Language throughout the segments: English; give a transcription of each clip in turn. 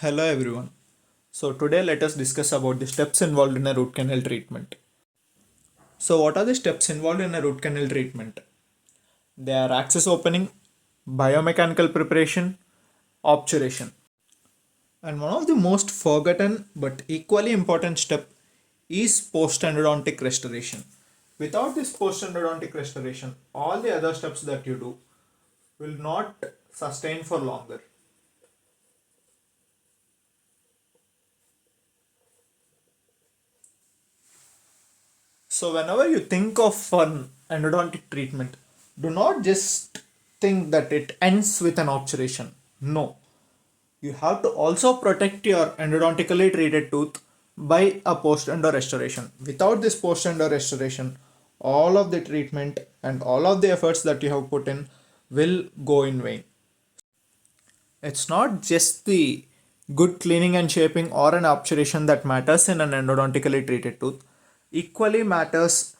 Hello everyone. So today let us discuss about the steps involved in a root canal treatment. So what are the steps involved in a root canal treatment? They are access opening, biomechanical preparation, obturation. And one of the most forgotten but equally important step is post-endodontic restoration. Without this post-endodontic restoration, all the other steps that you do will not sustain for longer. So, whenever you think of an endodontic treatment, do not just think that it ends with an obturation. No, you have to also protect your endodontically treated tooth by a post-endo restoration. Without this post-endo restoration, all of the treatment and all of the efforts that you have put in will go in vain. It's not just the good cleaning and shaping or an obturation that matters in an endodontically treated tooth. Equally matters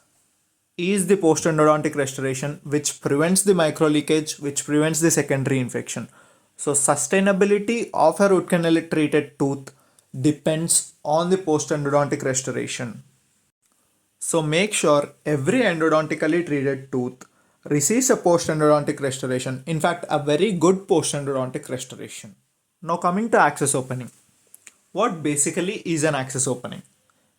is the post-endodontic restoration, which prevents the micro leakage, which prevents the secondary infection. So sustainability of a root canal treated tooth depends on the post-endodontic restoration. So make sure every endodontically treated tooth receives a post-endodontic restoration. In fact, a very good post-endodontic restoration. Now coming to access opening. What basically is an access opening?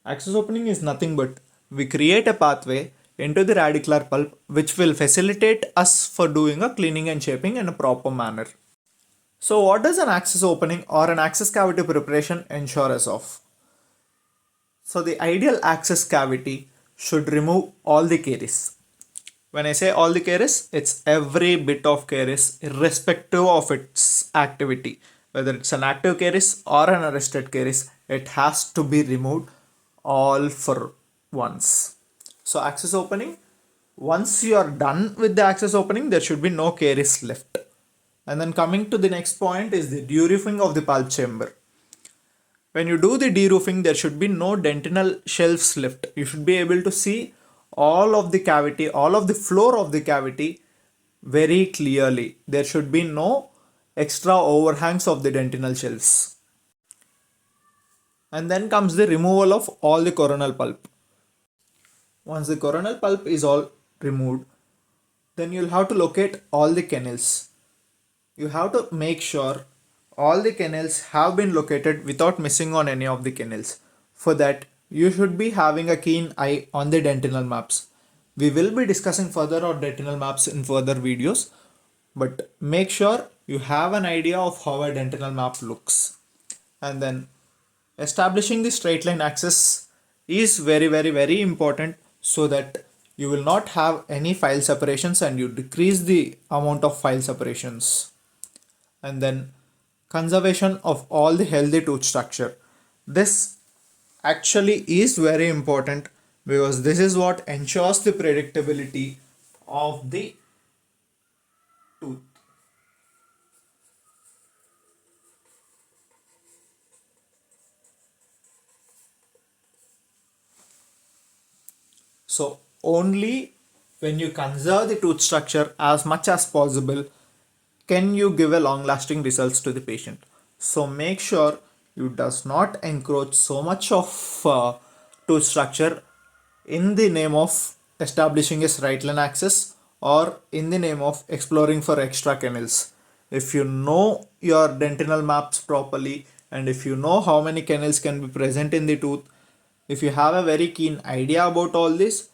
Access opening is nothing but we create a pathway into the radicular pulp which will facilitate us for doing a cleaning and shaping in a proper manner. So what does an access opening or an access cavity preparation ensure us of? So the ideal access cavity should remove all the caries. When I say all the caries, it's every bit of caries irrespective of its activity. Whether it's an active caries or an arrested caries, it has to be removed all for once. So access opening, once you are done with the access opening, there should be no caries left. And then coming to the next point is the deroofing of the pulp chamber. When you do the deroofing, there should be no dentinal shelves left. You should be able to see all of the cavity, all of the floor of the cavity very clearly. There should be no extra overhangs of the dentinal shelves. And then comes the removal of all the coronal pulp. Once the coronal pulp is all removed, then you'll have to locate all the canals. You have to make sure all the canals have been located without missing on any of the canals. For that, you should be having a keen eye on the dentinal maps. We will be discussing further on dentinal maps in further videos, but make sure you have an idea of how a dentinal map looks. And then establishing the straight line axis is very important so that you will not have any file separations and you decrease the amount of file separations. And then conservation of all the healthy tooth structure. This actually is very important because this is what ensures the predictability of the tooth. So only when you conserve the tooth structure as much as possible can you give a long lasting results to the patient. So make sure you does not encroach so much of tooth structure in the name of establishing a right line access or in the name of exploring for extra canals. If you know your dentinal maps properly and if you know how many canals can be present in the tooth, if you have a very keen idea about all this,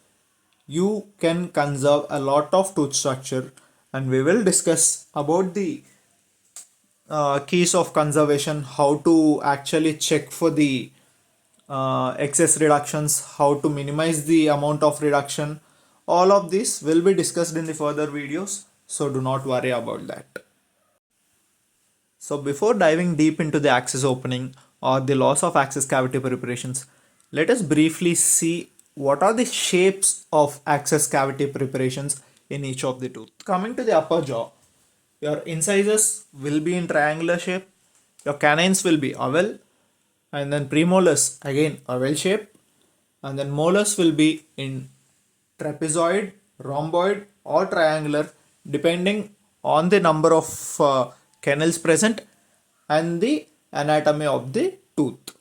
you can conserve a lot of tooth structure, and we will discuss about the keys of conservation, how to actually check for the excess reductions, how to minimize the amount of reduction. All of this will be discussed in the further videos, so do not worry about that. So before diving deep into the access opening or the loss of access cavity preparations, let us briefly see what are the shapes of access cavity preparations in each of the tooth. Coming to the upper jaw, your incisors will be in triangular shape, your canines will be oval, and then premolars again oval shape, and then molars will be in trapezoid, rhomboid, or triangular depending on the number of canals present and the anatomy of the tooth.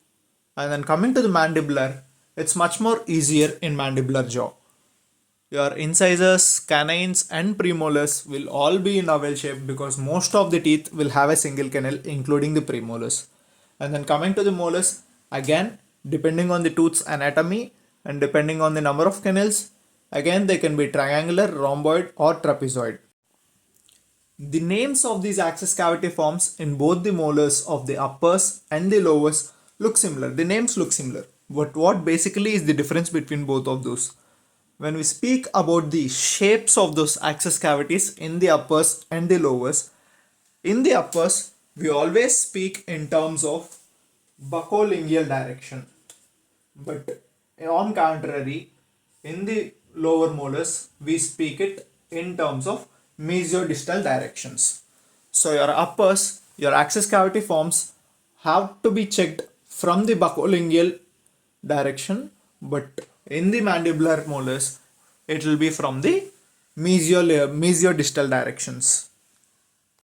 And then coming to the mandibular, it's much more easier in mandibular jaw. Your incisors, canines, and premolars will all be in oval shape because most of the teeth will have a single canal, including the premolars. And then coming to the molars, again, depending on the tooth's anatomy and depending on the number of canals, again they can be triangular, rhomboid, or trapezoid. The names of these access cavity forms in both the molars of the uppers and the lowers look similar. The names look similar. But what basically is the difference between both of those? When we speak about the shapes of those access cavities in the uppers and the lowers, in the uppers, we always speak in terms of buccolingual direction. But on contrary, in the lower molars, we speak it in terms of mesiodistal directions. So your uppers, your access cavity forms have to be checked from the buccolingual direction, but in the mandibular molars, it will be from the mesiodistal directions.